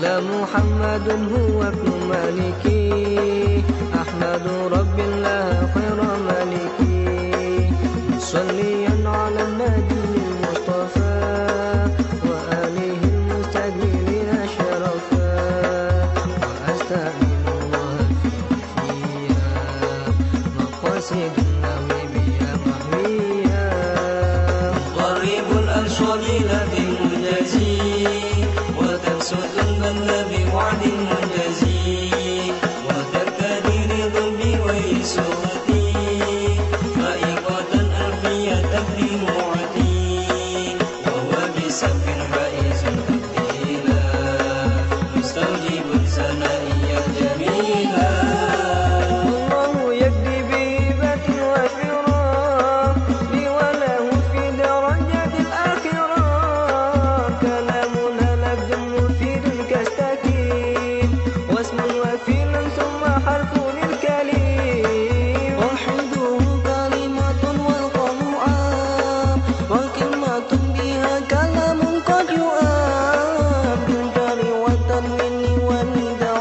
قال محمد هو ابن مالكي، أحمد رب الله خير مالكي، مصليا على النبي المصطفى وآله المستكبرين شرفا، وأستعين الله فيها مقاصد النوي بها محويا، مقرب الأنصار لدي المجازي وتبسط البذل بوعد منجزي، وترتدي للذنب ويسرتي فائقة ألفية تبدي موعتي، وهو بسبب فائز تبديلا مستوجب ثنائي جميلا. الله يجدي بهبة وفرا لي وله في درجة الآخرة، كلامنا لفظ مفيد كالتأكيد واسم وفيل ثم حرف للكلم، وحده كلمة والقول عام وكلمة بها كلام قد يؤام، بالجر والتنوين والنداء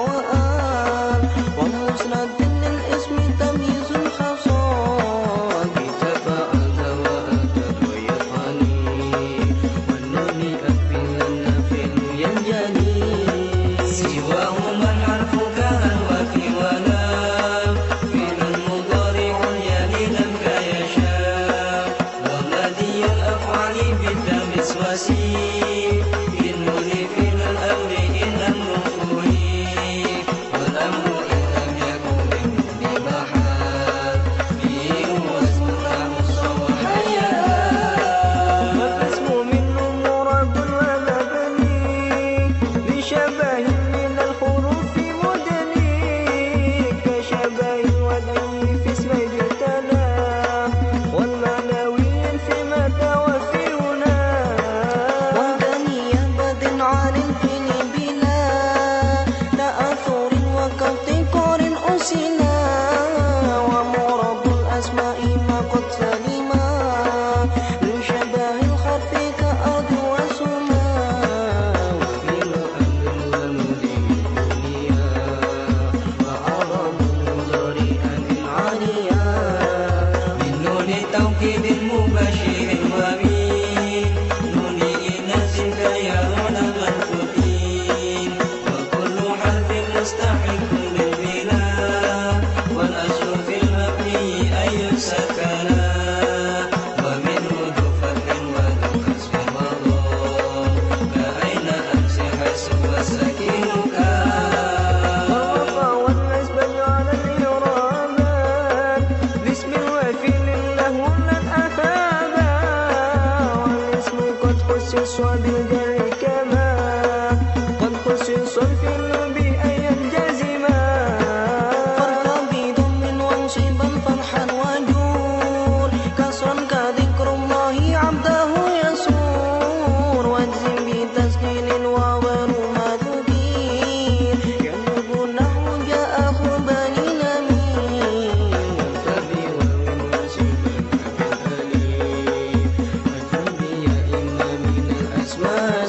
ومسند للاسم تمييز خصال، بتفاعلت وأتت ويفعلي والنون أكملن فعل ينجلي، سواهما الحرف كهل وفي ولام فعل مضارع يلي لم كيشاء، ومادي الأفعال بالدم وسيم بالنون فعل الأمر إن أمر فريق، والأمر إن لم يكن بالنون محال فيه هو اسم الخمس وحيا، والاسم منه مراد ومبني لشبه من الحروف مدني، كشبه الوضعي في اسم اجتنى والمعنوي في متى وفي هنا، وانتنيابة عن الفعل بلا تأثر وكابتكار أسنا، ومراد الأسماء ما قد سلما من شبه الحرف كأرض وسماء، وفي الأمر والمدنيا وأعرب مضارعا عاليا، من نون توكيد مبشر ومين نون إناث كيرون منفوتين، وكل حرف مستحق للبناء والأصل في المبني أن يسكنا، ومنه ذو فتح وذو كسر وضم كأين أمس حيث وسكينك، والرفع والنسب على الإعرابات باسم وفعل له لن أثابا، والاسم قد خصص بالجر كما قد خصص الفعل بأن ينجزما، فارفع بضم وانصبا فرحا وجور كسرا كذكر الله عبده يسور، واجزم بتسهيل وغير ما تدير ينوب نحو جاء بني نمير، وانتبه وانصبا بالأليف وتنبيه إن من الأسماء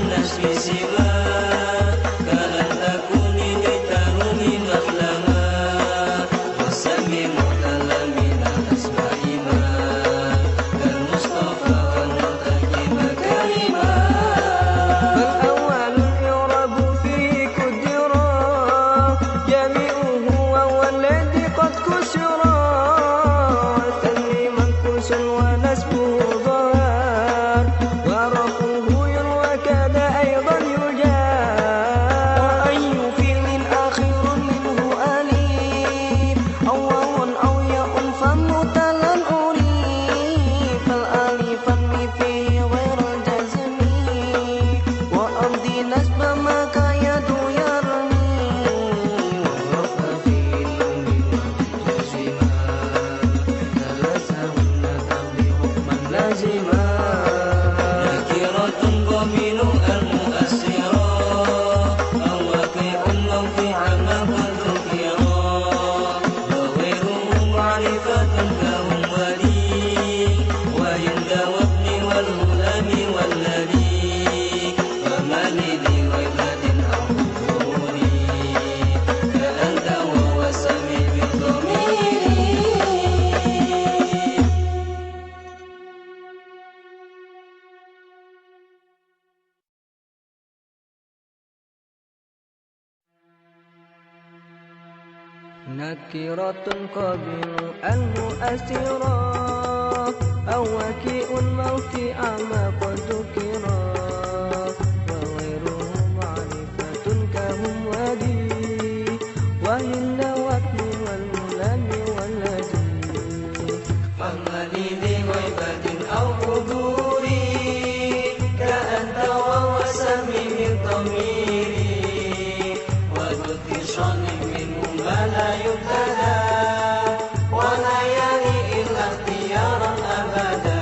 والنسب سوى كلن تكوني لتروم مظلما والسم مبتلى من الأسماء ما كالمصطفى والمرتكب كريما فالأول يعرب فيه كدرا جميعه وهو الذي قد كسرا والثاني منكوس ونسبه ظهر ورفعه يروى كذا أيضا يجار وأي فعل آخر منه أليف أو واو أو ياء فمبتلى أريد فالألف فيه غير الجزم وأمضي نسب ما كيد يرمي والرفع فيه لازما نكرة ضمن المؤثرة أو واقع موقع ما قد ذكرا وغيره معرفة كهم ولي وعند وابن والغلام والذي فما لذي غيبة أو حضور كأنت وهو السميع بالضمير نكرة قبل المؤثرة أو وكيء موقع ما قد ذكرا وغيره معرفة كهم ودي وهن وابن والملام والذي فما لذي غيبة أو حضور كأنت وهو السميع بالضمير وذو اتصال منه ما لا يبتدى ولا يلي إلا اختيارا أبدا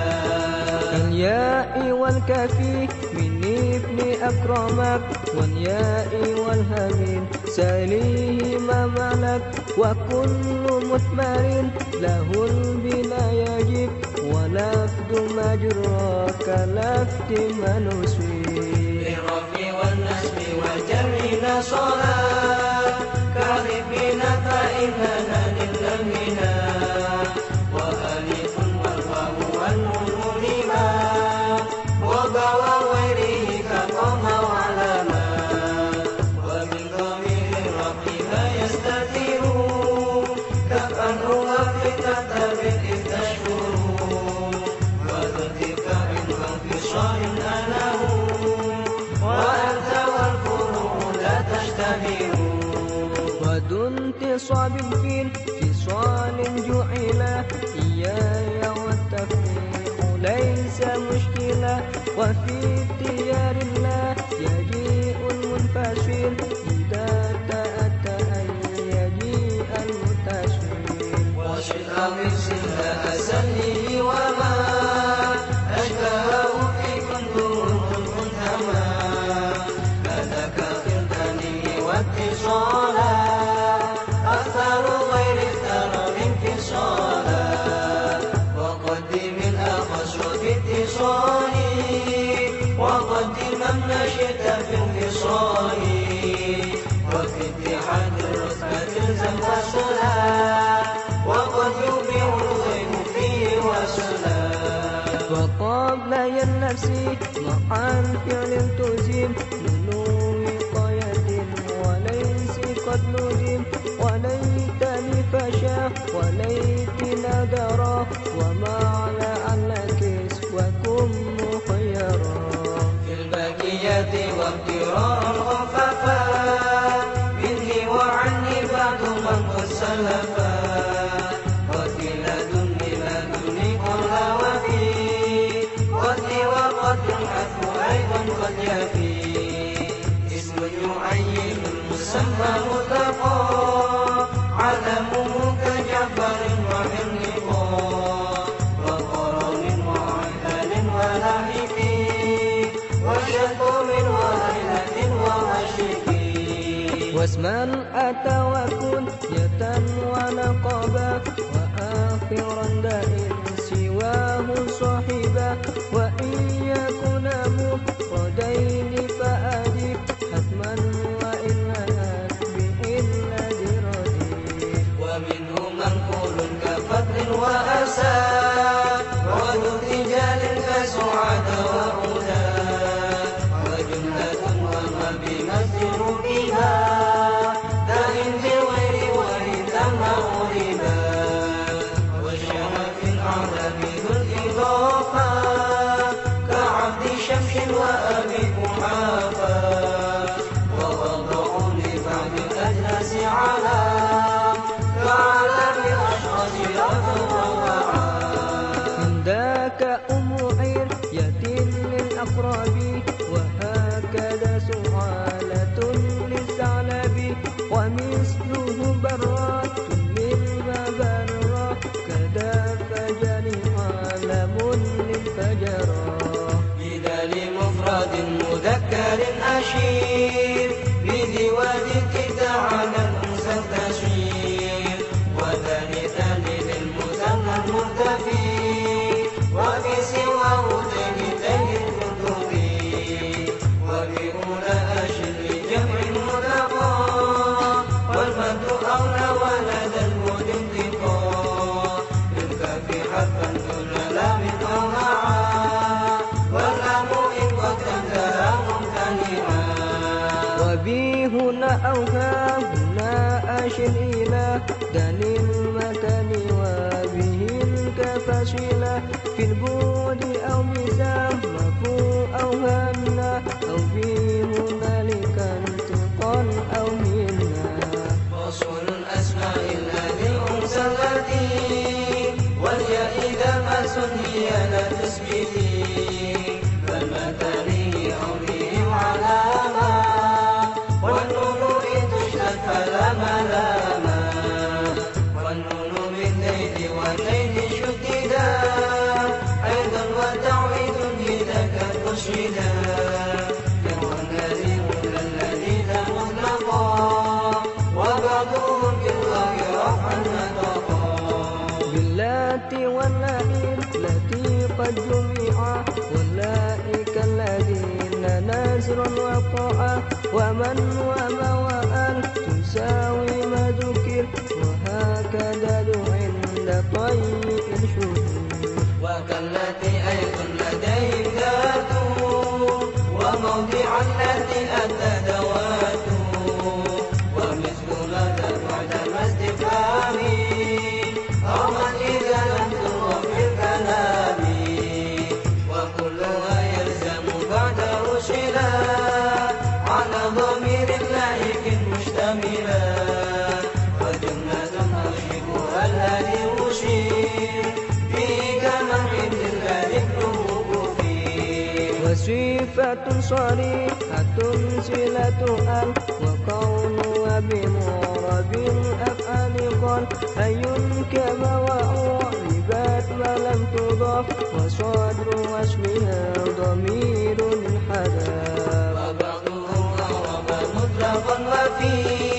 كالياء والكافي من ابن أكرمك والياء والهمين ساليه ما ملك وكل مثمر له البنا يجب ولفظ مجرى كلفظ منوسي بالرفع والنسب والجر نصرا كاذبين فإننا للمنا وألف والواو والنون لما وبوى غيره كقام وعلما ومن ضمير الرفع ما يستتر كفأ هو في تكتب إذ تشكر وذو ارتفاع وانفصال أنه وأنت والفروع لا تشتبه وذو انتصاب في انفصال جعل إياي والتفريق ليس مشكلة وفي اختيار الله يجيء المنفصل إذا تأتى أن يجيء المتصل وشئ من سلة أسلي وما أشبهه في كنتم منتمى كذاك خلتني واتصالا أكثر غير اختار انفصالا وقدم الأخص في اتصالي وقدم ما شئت في انفصالي وفي اتحاد الرتبة الزم فصلا وقد يبيع الغيب فيه وصلا وقبل النفس مع الفعل تزيم نون وقاية وليس قد نجم وليتني فشا وليت نذرا ومعنى الكس وكن مخيرا في البقية وابترار خففا مني وعني بعد من قد سلفا وفي لدني كل وفي قتلي وقتل الحث أيضا قد يفي اسم يعين المسمى مطلقا علمه كجعفر وحرقا وقرن وعدل ولاحق وشتم وهيلة ومشرق واسما أتى وكنية ولقبا وآخرا دائر سواه صاحبا وإن يكن مفردين دار أشير بذي وادي تعالى الأنثى تشير وثالثا للمثنى المرتفي وفي سواه تجتهي الكتب وبأولى أشر لجمع المتقى والمد أولى ولد المد انتقى للكف حتى دون لام أو معا واللام إن قد تنتهى ممتنعا وبي هنا أو ها هنا أشر إلى دليل المكان وبه الكفشلة في البعد أو بسام مفو أو هنا أو به هنالك انتقال أو منا فصل الأسماء الذي الأنثى التي والياء إذا ما سني لا تثبتي فالمثاني أو بهم علامة والنون إن تشتد فلا ملاما والنون بالزيد والزيد شددا أيضا وتعويض بذاك تشهدا كهو الذي الذي ذا مطلقا وبعضهم بالله رفعا نطقا باللات واللائي التي قد جمعا واللائك الذين نزر وقعا ومن وما وأن تساوي ما ذكر وهكذا عند طيء الشهور وكالتي أيضا لديهم ذات وموضع التي أتى ذوات ومثل ماذا بعد ما استفهام أو من إذا لم تضف في الكلام وكلها يلزم بعده شلا على ضمير لاحق مشتملا وجملة أشبه الذي أشير فيه كما حمل ذكره فيه وصفة صريحة صلة أل وقولها بمعرب الأفعال قال أي كما وأعربت ما لم تضاف وصدر واسمها ضمير انحذف وبعضهم أعرب مطلقا وفيه